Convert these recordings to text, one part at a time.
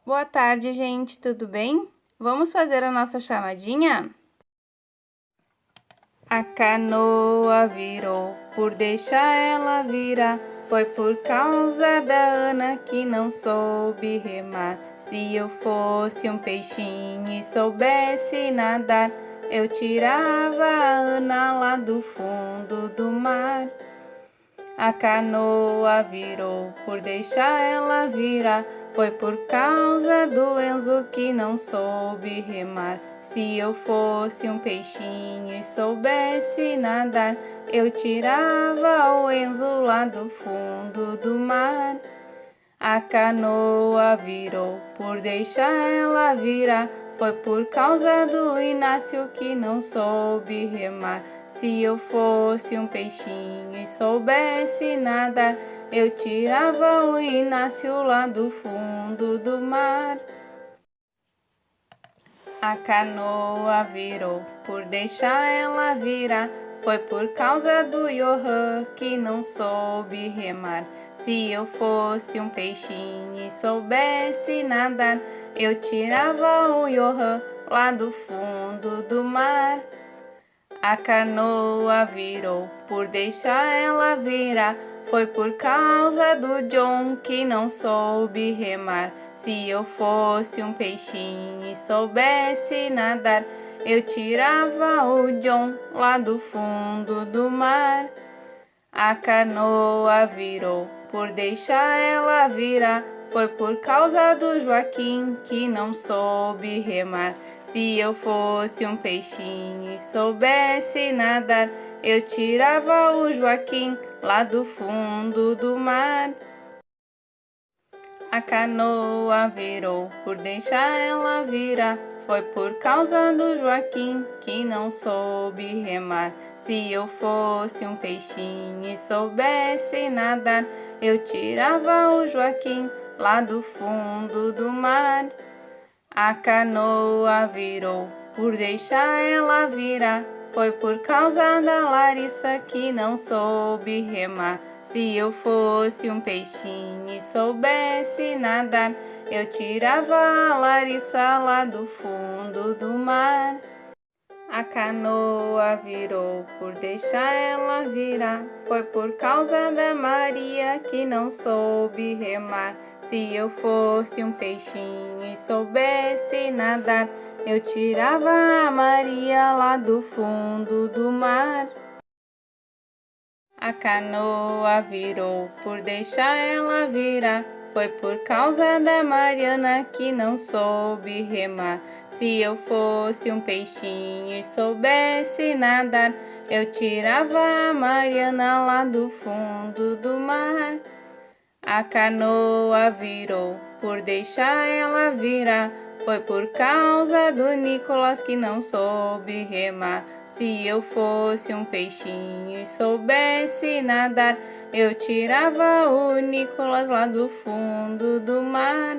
Boa tarde, gente, tudo bem? Vamos fazer a nossa chamadinha? A canoa virou, por deixar ela virar. Foi por causa da Ana que não soube remar. Se eu fosse um peixinho e soubesse nadar, eu tirava a Ana lá do fundo do mar. A canoa virou, por deixar ela virar. Foi por causa do Enzo que não soube remar. Se eu fosse um peixinho e soubesse nadar, eu tirava o Enzo lá do fundo do mar. A canoa virou, por deixar ela virar. Foi por causa do Inácio que não soube remar. Se eu fosse um peixinho e soubesse nadar, eu tirava o Inácio lá do fundo do mar. A canoa virou, por deixar ela virar. Foi por causa do Johan que não soube remar. Se eu fosse um peixinho e soubesse nadar, eu tirava o Johan lá do fundo do mar. A canoa virou, por deixar ela virar. Foi por causa do John que não soube remar. Se eu fosse um peixinho e soubesse nadar, eu tirava o John lá do fundo do mar. A canoa virou, por deixar ela virar. Foi por causa do Joaquim que não soube remar. Se eu fosse um peixinho e soubesse nadar, eu tirava o Joaquim lá do fundo do mar. A canoa virou, por deixar ela virar. Foi por causa do Joaquim que não soube remar. Se eu fosse um peixinho e soubesse nadar, eu tirava o Joaquim lá do fundo do mar. A canoa virou, por deixar ela virar. Foi por causa da Larissa que não soube remar. Se eu fosse um peixinho e soubesse nadar, eu tirava a Larissa lá do fundo do mar. A canoa virou, por deixar ela virar. Foi por causa da Maria que não soube remar. Se eu fosse um peixinho e soubesse nadar, eu tirava a Maria lá do fundo do mar. A canoa virou, por deixar ela virar. Foi por causa da Mariana que não soube remar. Se eu fosse um peixinho e soubesse nadar, eu tirava a Mariana lá do fundo do mar. A canoa virou, por deixar ela virar. Foi por causa do Nicolas que não soube remar. Se eu fosse um peixinho e soubesse nadar, eu tirava o Nicolas lá do fundo do mar.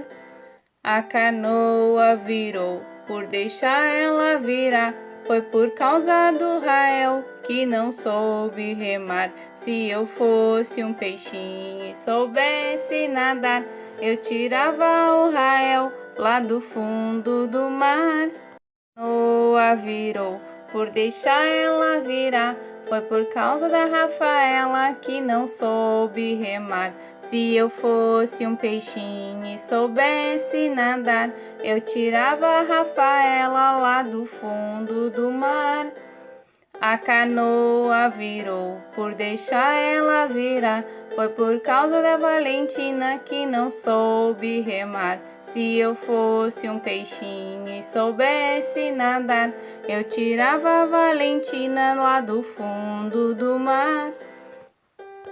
A canoa virou, por deixar ela virar. Foi por causa do Rael que não soube remar. Se eu fosse um peixinho e soubesse nadar, eu tirava o Rael lá do fundo do mar. A canoa virou, por deixar ela virar. Foi por causa da Rafaela que não soube remar. Se eu fosse um peixinho e soubesse nadar, eu tirava a Rafaela lá do fundo do mar. A canoa virou, por deixar ela virar. Foi por causa da Valentina que não soube remar. Se eu fosse um peixinho e soubesse nadar, eu tirava a Valentina lá do fundo do mar.